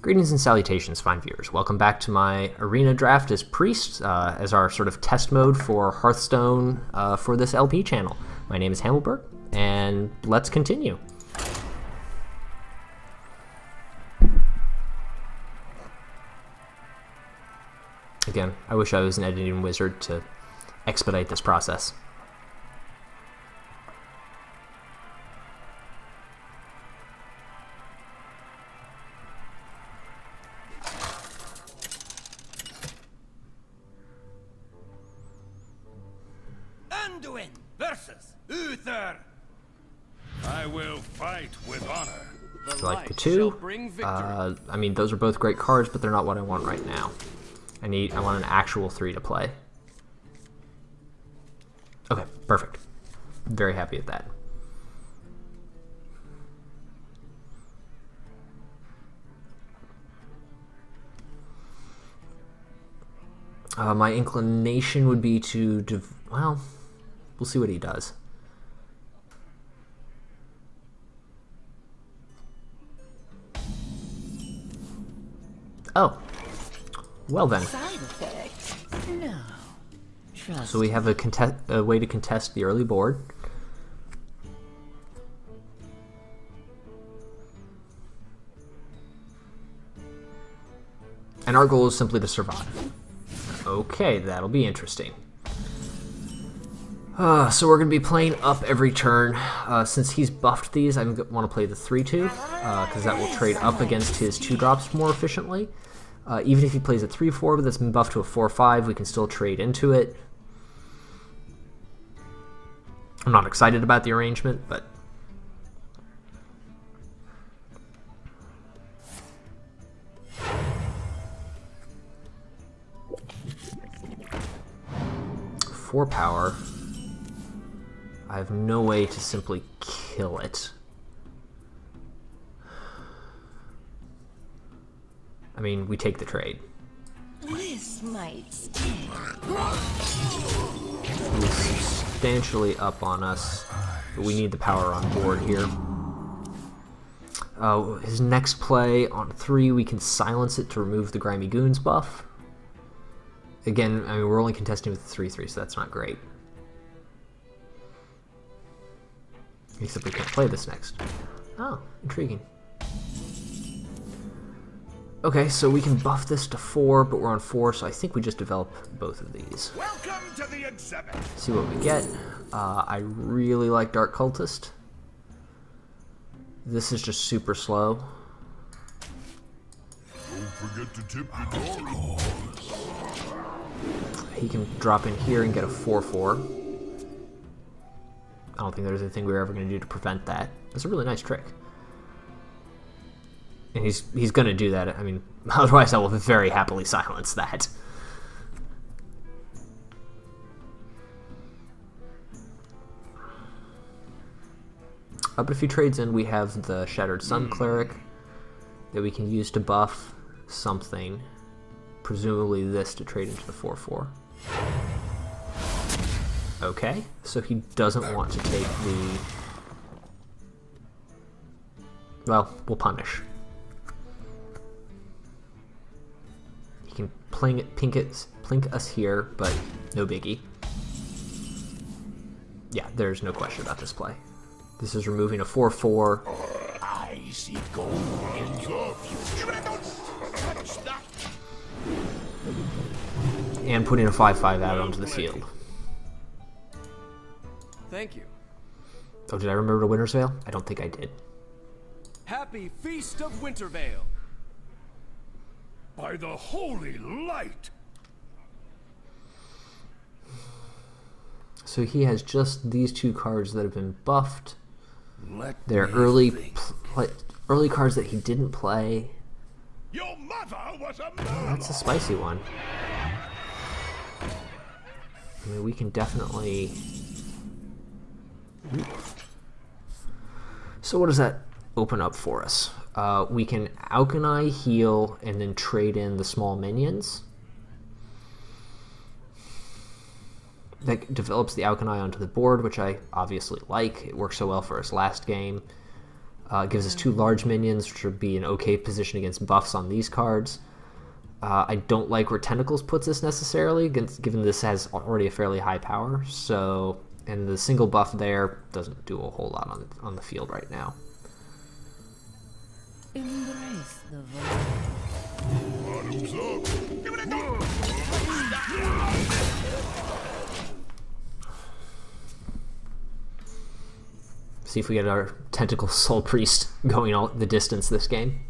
Greetings and salutations, fine viewers. Welcome back to my arena draft as Priest, as our sort of test mode for Hearthstone for this LP channel. My name is Hamilberg, and let's continue. Again, I wish I was an editing wizard to expedite this process. Anduin versus Uther. I will fight with honor. I like the two. I mean, those are both great cards, but they're not what I want right now. I want an actual 3 to play. Okay, perfect. Very happy with that. My inclination would be to, well, we'll see what he does. Oh. Well then. Side effects? No. Trust So we have a way to contest the early board. And our goal is simply to survive. Okay, that'll be interesting. So we're going to be playing up every turn. Since he's buffed these, I want to play the 3-2, because that will trade up against his 2-drops more efficiently. Even if he plays a 3-4, but that's been buffed to a 4-5, we can still trade into it. I'm not excited about the arrangement, but... For power, I have no way to simply kill it. I mean, we take the trade. this might sting. He's substantially up on us, but we need the power on board here. His next play on 3, we can silence it to remove the Grimy Goons buff. Again, I mean, we're only contesting with the 3-3, so that's not great. Except we can't play this next. Oh, intriguing. Okay, so we can buff this to 4, but we're on 4, so I think we just develop both of these. Welcome to the exhibit. See what we get. I really like Dark Cultist. This is just super slow. Don't forget to tip the dog. He can drop in here and get a 4-4. I don't think there's anything we're ever going to do to prevent that. That's a really nice trick. And he's going to do that. I mean, otherwise I will very happily silence that. But if he trades in, we have the Shattered Sun Cleric that we can use to buff something. Presumably this to trade into the 4-4. Okay, so he doesn't want to take the... Well, we'll punish. He can plink us here, but no biggie. Yeah, there's no question about this play. This is removing a 4-4. I see gold in your future. Touch that. And putting a 5-5 out onto the field. Thank you. Oh, did I remember to Winter's Veil? I don't think I did. Happy Feast of Wintervale. By the holy light. So he has just these 2 cards that have been buffed. They're me early cards that he didn't play. Your mother was a That's a spicy one. I mean, we can definitely... Ooh. So what does that open up for us? We can Alchemy, heal, and then trade in the small minions. That develops the Alchemy onto the board, which I obviously like. It worked so well for us last game. It gives us 2 large minions, which would be an okay position against buffs on these cards. I don't like where Tentacles puts us necessarily, given this has already a fairly high power. So, and the single buff there doesn't do a whole lot on the field right now. Embrace the void. Bottoms up. Give it a go. See if we get our Tentacle Soul Priest going all the distance this game.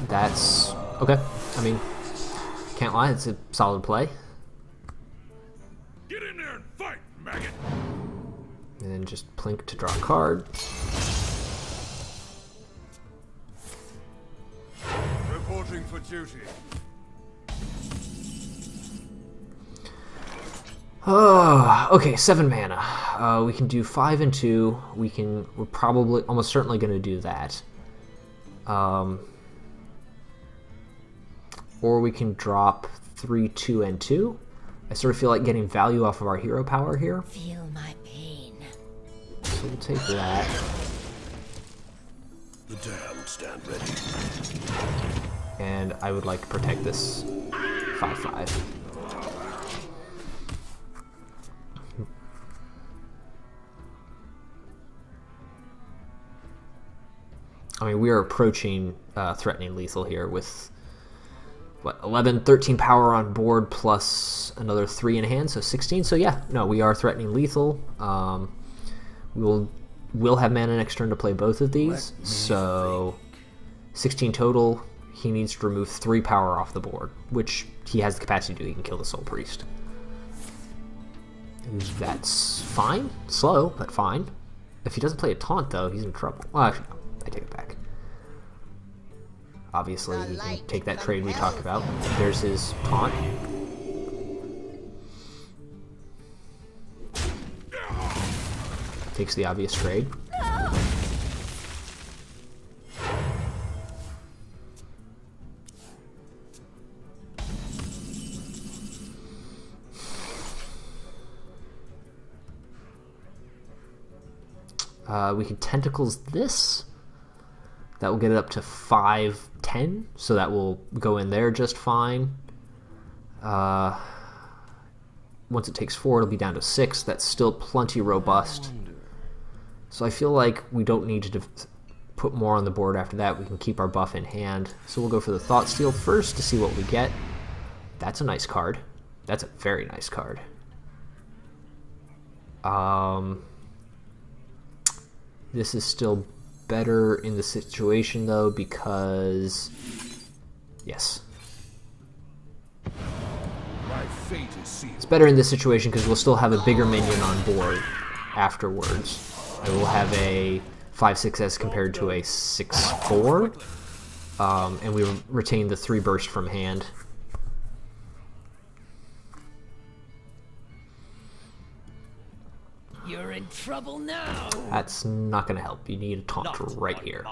That's okay. I mean, can't lie, it's a solid play. Get in there and fight, maggot! And then just plink to draw a card. Reporting for duty. Oh, okay, 7 mana. We can do 5 and 2. We're probably, almost certainly going to do that. Or we can drop 3, 2, and 2. I sort of feel like getting value off of our hero power here. Feel my pain. So we'll take that. The damned stand ready. And I would like to protect this 5/5. I mean, we are approaching threatening lethal here with, what, 11, 13 power on board plus another 3 in hand, so 16. So yeah, no, we are threatening lethal. We'll have mana next turn to play both of these, so 16 total. He needs to remove 3 power off the board, which he has the capacity to do. He can kill the Soul Priest. That's fine. Slow, but fine. If he doesn't play a taunt, though, he's in trouble. Well, actually, no, I take it back. Obviously, he can take that trade we talked about. There's his taunt. Takes the obvious trade. We can Tentacles this. That will get it up to 5/10, so that will go in there just fine. Once it takes 4, it'll be down to 6. That's still plenty robust. So I feel like we don't need to put more on the board after that. We can keep our buff in hand. So we'll go for the Thought Steal first to see what we get. That's a nice card. That's a very nice card. This is still better in the situation, though, because... Yes. My fate is sealed. It's better in this situation because we'll still have a bigger minion on board afterwards. I will have a 5/6 as compared to a 6/4. And we retain the 3 burst from hand. You're in trouble now. That's not going to help. You need a taunt right here.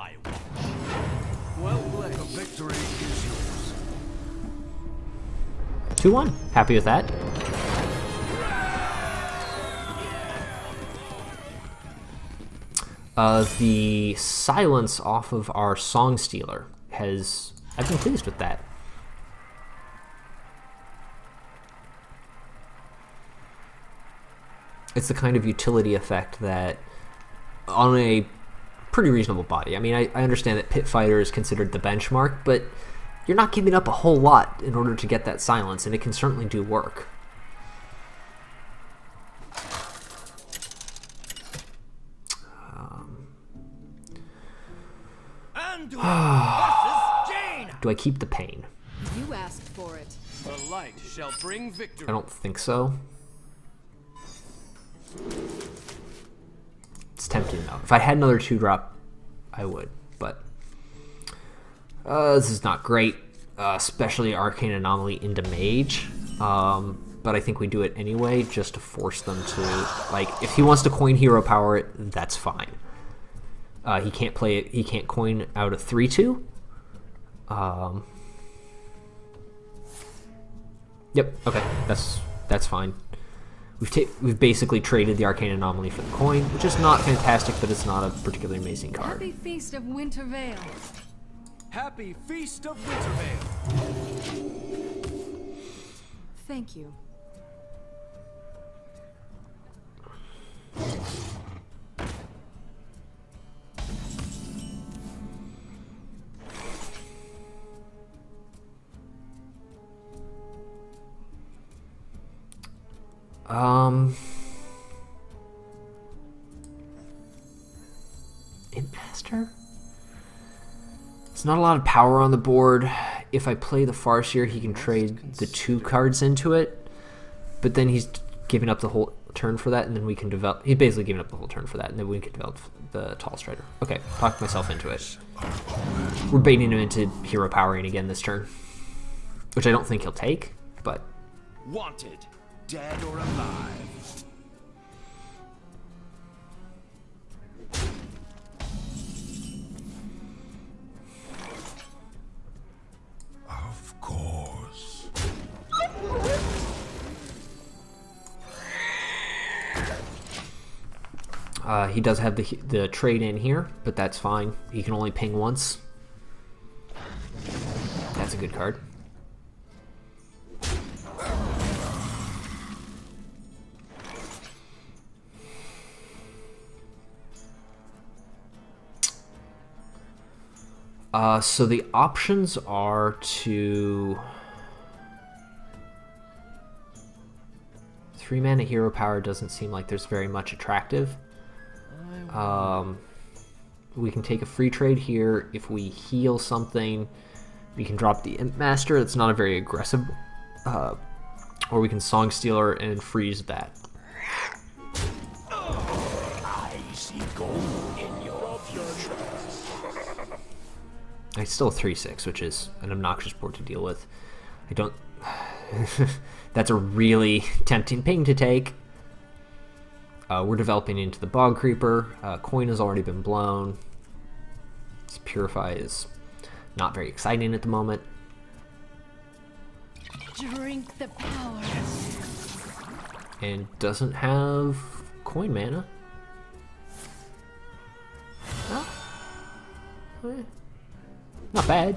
Well played. The victory is yours. 2-1. Happy with that. The silence off of our Song Stealer has... I've been pleased with that. It's the kind of utility effect that, on a pretty reasonable body. I mean, I understand that Pit Fighter is considered the benchmark, but you're not giving up a whole lot in order to get that silence, and it can certainly do work. Do I keep the pain? You asked for it. The light shall bring victory. I don't think so. It's tempting though. If I had another 2-drop, I would, but this is not great, especially Arcane Anomaly into Mage. But I think we do it anyway just to force them to, like, if he wants to coin hero power it, that's fine. He can't play it. He can't coin out a 3/2. Yep. Okay. That's fine. We've basically traded the Arcane Anomaly for the coin, which is not fantastic, but it's not a particularly amazing card. Happy Feast of Winter Veil. Happy Feast of Wintervale. Thank you. Impmaster? It's not a lot of power on the board. If I play the Farseer, he can trade the 2 cards into it, but then he's giving up the whole turn for that, and then we can develop... He's basically giving up the whole turn for that, and then we can develop the Tall Strider. Okay, talked myself into it. We're baiting him into hero powering again this turn, which I don't think he'll take, but... Wanted, dead or alive. Of course. He does have the trade in here, but that's fine. He can only ping once. That's a good card. So the options are to 3-mana hero power doesn't seem like there's very much attractive. We can take a free trade here. If we heal something, we can drop the Imp Master. That's not a very aggressive, or we can Song Stealer and freeze that. I see gold in your future. It's still a 3/6, which is an obnoxious board to deal with. I don't... That's a really tempting ping to take. We're developing into the Bog Creeper. Coin has already been blown. This Purify is not very exciting at the moment. Drink the power. And doesn't have coin mana. Oh. Not bad.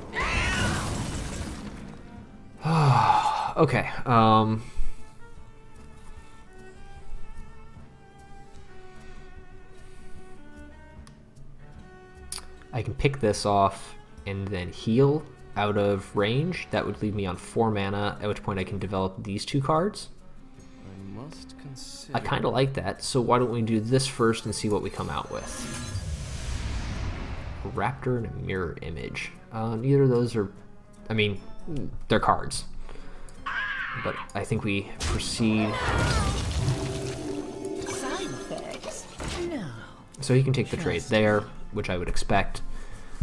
Okay. I can pick this off and then heal out of range. That would leave me on 4 mana, at which point I can develop these 2 cards. I must consider. I kind of like that, so why don't we do this first and see what we come out with. A Raptor and a Mirror Image. Neither of those are... I mean, they're cards. But I think we proceed... Side effects? No. So he can take the trade there, which I would expect.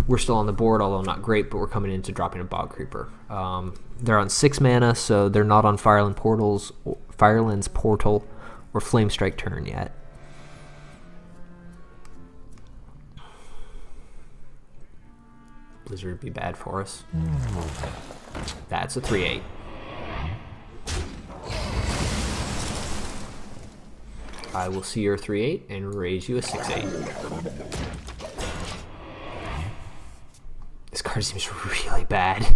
We're still on the board, although not great, but we're coming into dropping a Bog Creeper. They're on 6 mana, so they're not on Fireland's Portal or Flame Strike turn yet. Blizzard would be bad for us. That's a 3/8. I will see your 3/8 and raise you a 6/8. This card seems really bad.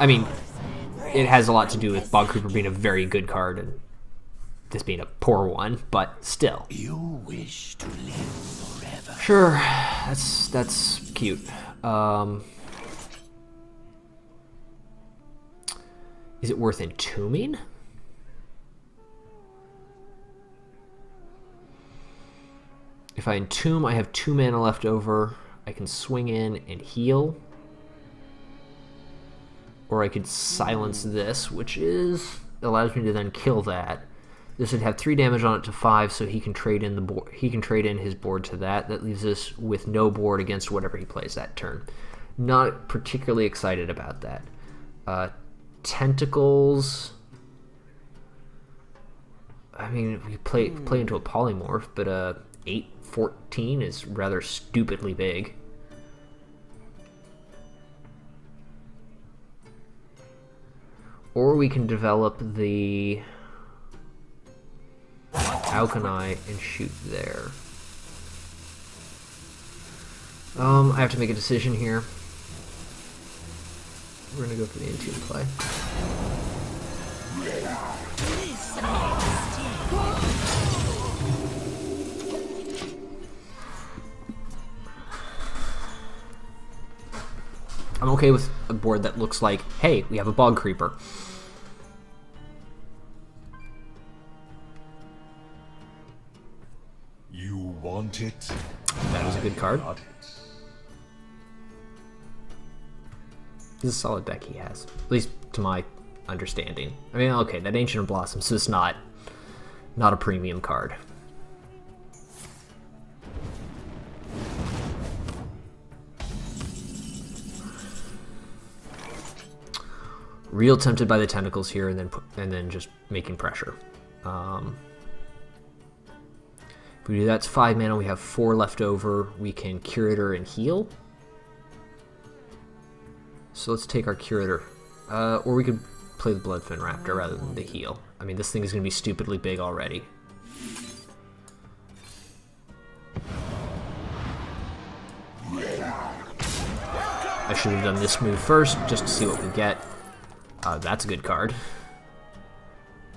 I mean, it has a lot to do with Bog Creeper being a very good card and this being a poor one, but still. You wish to live forever. Sure, that's cute. Is it worth entombing? If I entomb, I have 2 mana left over. I can swing in and heal. Or I could silence this, which allows me to then kill that. This would have 3 damage on it to 5, so he can trade in the board. He can trade in his board to that. That leaves us with no board against whatever he plays that turn. Not particularly excited about that. Tentacles. I mean, we play into a polymorph, but 8/14 is rather stupidly big. Or we can develop the Alchemy and shoot there. I have to make a decision here. We're gonna go for the Entomb play. I'm okay with a board that looks like, hey, we have a Bog Creeper. You want it? That is a good card. Got it. This is a solid deck he has, at least to my understanding. I mean, okay, that Ancient of Blossoms is not a premium card. Real tempted by the tentacles here, and then just making pressure. If we do that's 5 mana. We have 4 left over. We can Curator and heal. So let's take our Curator, or we could play the Bloodfin Raptor rather than the heal. I mean, this thing is going to be stupidly big already. I should have done this move first, just to see what we get. That's a good card.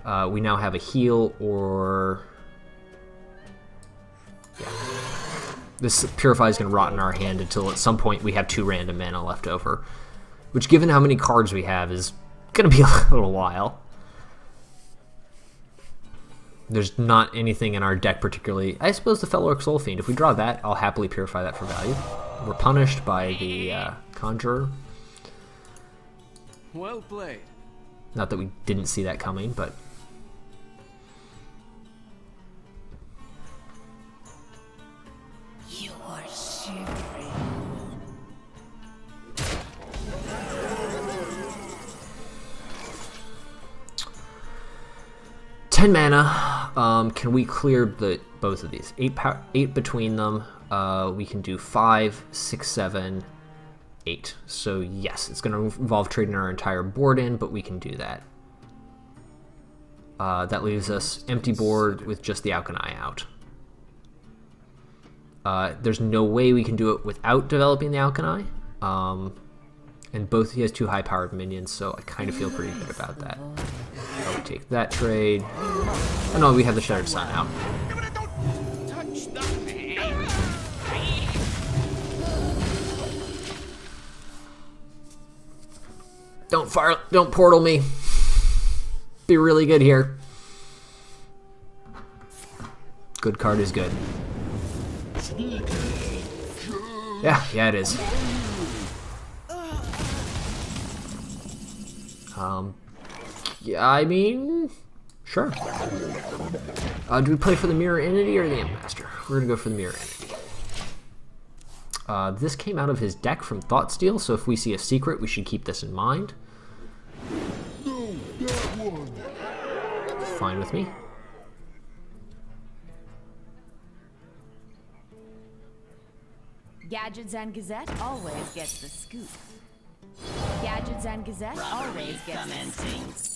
We now have a heal, or... Yeah. This Purify is going to rot in our hand until at some point we have 2 random mana left over. Which, given how many cards we have, is going to be a little while. There's not anything in our deck particularly... I suppose the Feloric Soulfiend. If we draw that, I'll happily Purify that for value. We're punished by the Conjurer. Well played. Not that we didn't see that coming, but... You are shivering. Ten mana. Can we clear both of these? 8 between them. We can do 5, 6, 7, 8. So yes, it's going to involve trading our entire board in, but we can do that. That leaves us empty board with just the Alchemy out. There's no way we can do it without developing the Alchemy. And both he has 2 high-powered minions, so I kind of feel pretty good about that. I would take that trade. Oh no, we have the Shattered Sun out. Don't portal me. Be really good here. Good card is good. Yeah, it is. Yeah, I mean, sure. Do we play for the Mirror Entity or the Imp Master? We're gonna go for the Mirror Entity. This came out of his deck from Thoughtsteal, so if we see a secret, we should keep this in mind. No, that one. Fine with me. Gadgets and Gazette always gets the scoop. Gadgets and Gazette always gets the scoop.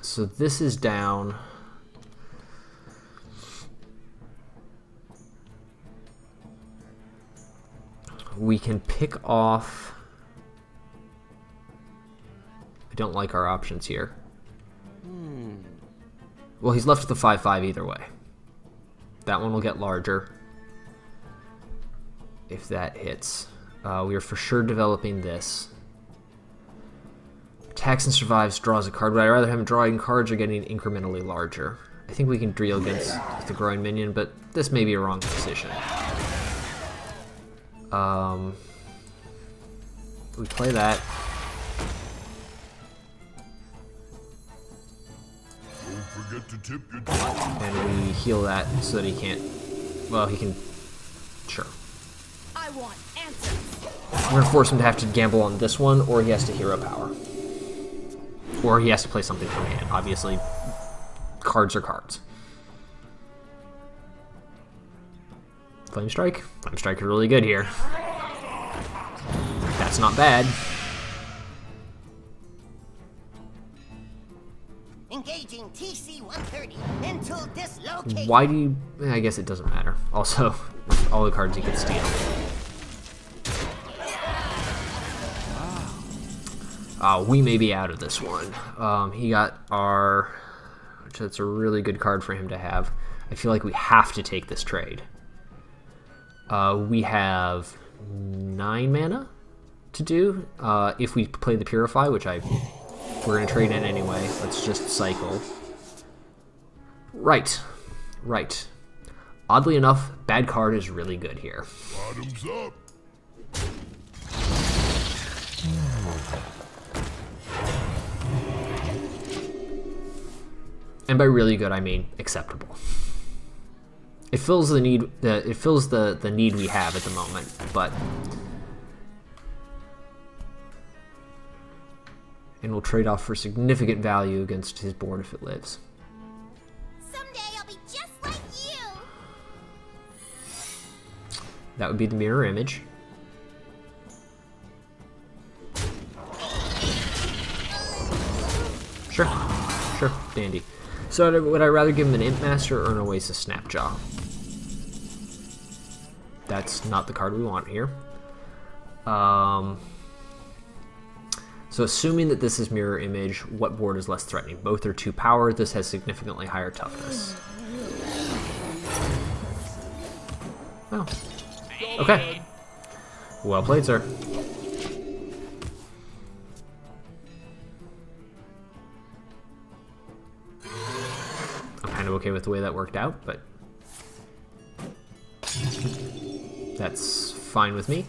So this is down. We can pick off. I don't like our options here. Well, he's left with a 5/5 either way. That one will get larger if that hits. We are for sure developing this. Attacks and survives, draws a card, but I'd rather have him drawing cards or getting incrementally larger. I think we can deal against the growing minion, but this may be a wrong decision. We play that. Don't forget to tip your And we heal that so that he can't... Well, he can... Sure. I want answers. We're going to force him to have to gamble on this one, or he has to hero power. Or he has to play something from hand. Obviously, cards are cards. Flame Strike. Flame Strike is really good here. That's not bad. Engaging TC-130 until dislocated. Why do you... I guess it doesn't matter. Also, all the cards you can steal. We may be out of this one. He got our... Which that's a really good card for him to have. I feel like we have to take this trade. We have 9 mana to do. If we play the Purify, which we're going to trade in anyway. Let's just cycle. Right. Right. Oddly enough, bad card is really good here. Bottoms up. And by really good, I mean acceptable. It fills the need. It fills the need we have at the moment, but and we'll trade off for significant value against his board if it lives. Someday I'll be just like you. That would be the mirror image. Sure, sure, dandy. So would I rather give him an Imp Master or an Oasis Snapjaw? That's not the card we want here. So assuming that this is mirror image, what board is less threatening? Both are 2 power. This has significantly higher toughness. Oh. Okay. Well played, sir. I'm kind of okay with the way that worked out, but that's fine with me.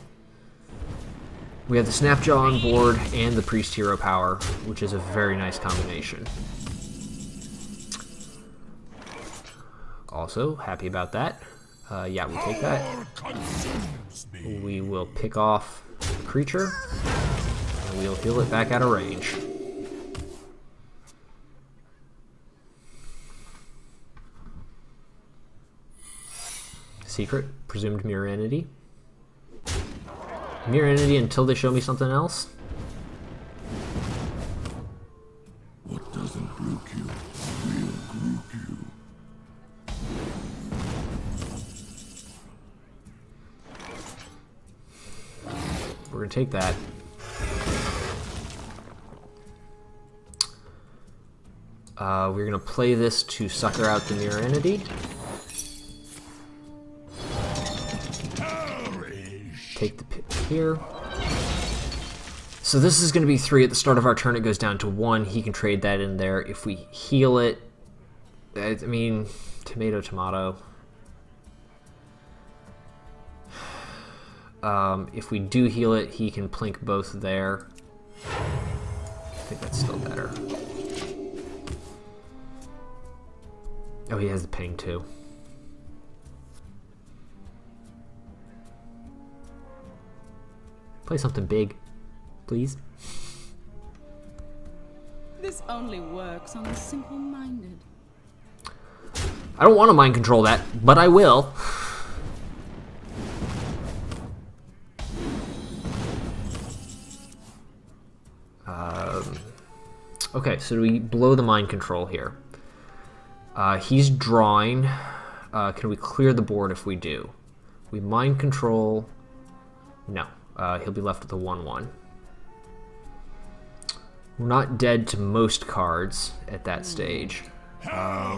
We have the Snapjaw on board and the Priest Hero power, which is a very nice combination. Also, happy about that. Yeah, we'll take that. We will pick off the creature, and we'll heal it back out of range. Secret, presumed mirror entity. Mirror entity until they show me something else. What doesn't brook you will group you. We're gonna take that. We're gonna play this to sucker out the mirror entity. Take the pit here. So this is going to be 3 at the start of our turn. It goes down to 1. He can trade that in there. If we heal it, I mean, tomato, tomato. If we do heal it, he can plink both there. I think that's still better. Oh, he has the ping too. Play something big, please. This only works on the simple-minded. I don't want to mind control that, but I will. Okay, so we blow the mind control here. He's drawing. Can we clear the board if we do? We mind control. No. He'll be left with a 1/1. We're not dead to most cards at that stage. Yeah.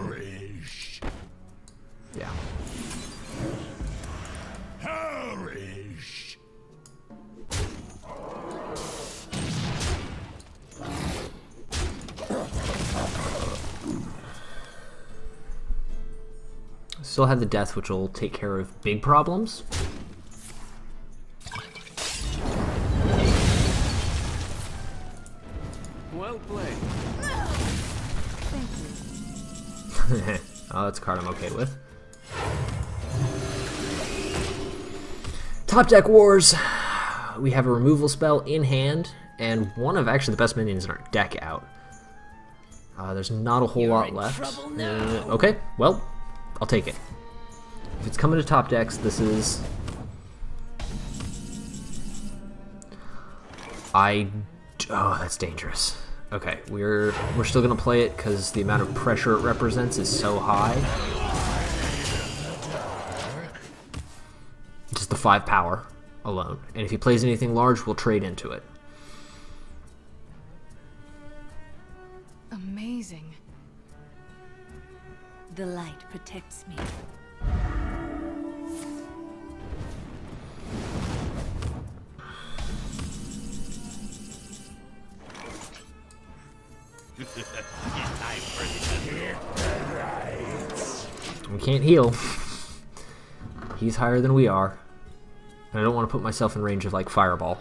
Still have the death, which will take care of big problems. Well played. Oh, that's a card I'm okay with. Top deck wars. We have a removal spell in hand, and one of actually the best minions in our deck out. There's not a whole lot left. Okay, well, I'll take it. If it's coming to top decks, this is... Oh, that's dangerous. Okay, we're still gonna play it because the amount of pressure it represents is so high. Just the 5 power alone. And if he plays anything large, we'll trade into it. Amazing. The light protects me. We can't heal. He's higher than we are. And I don't want to put myself in range of, like, Fireball.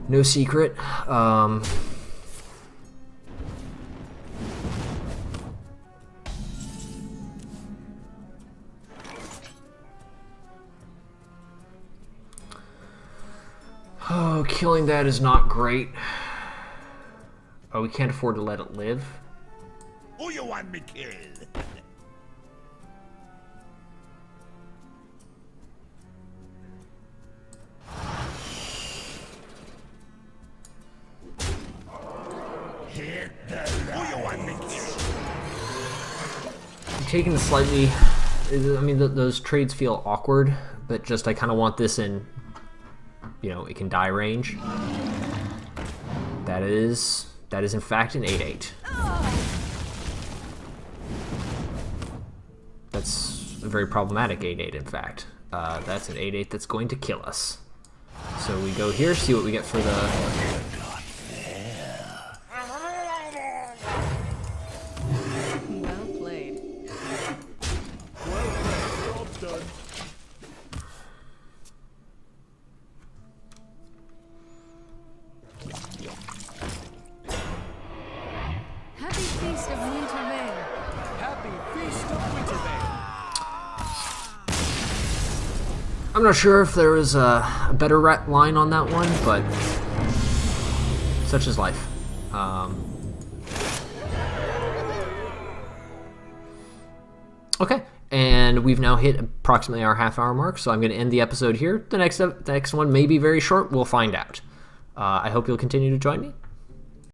No secret. Oh, killing that is not great. Oh, we can't afford to let it live. Who you want me killed? Hit the who you want me killed? I'm taking the slightly... I mean, those trades feel awkward, but just I kind of want this in, you know, it can die range. That is in fact an 8/8. That's a very problematic 8/8 in fact. That's an 8/8 that's going to kill us. So we go here, see what we get for the... Well played. Job's done. Happy Feast of Wintervale. Happy Feast of Wintervale. I'm not sure if there was a better line on that one, but such is life. Okay, and we've now hit approximately our half-hour mark, so I'm going to end the episode here. The next one may be very short. We'll find out. I hope you'll continue to join me.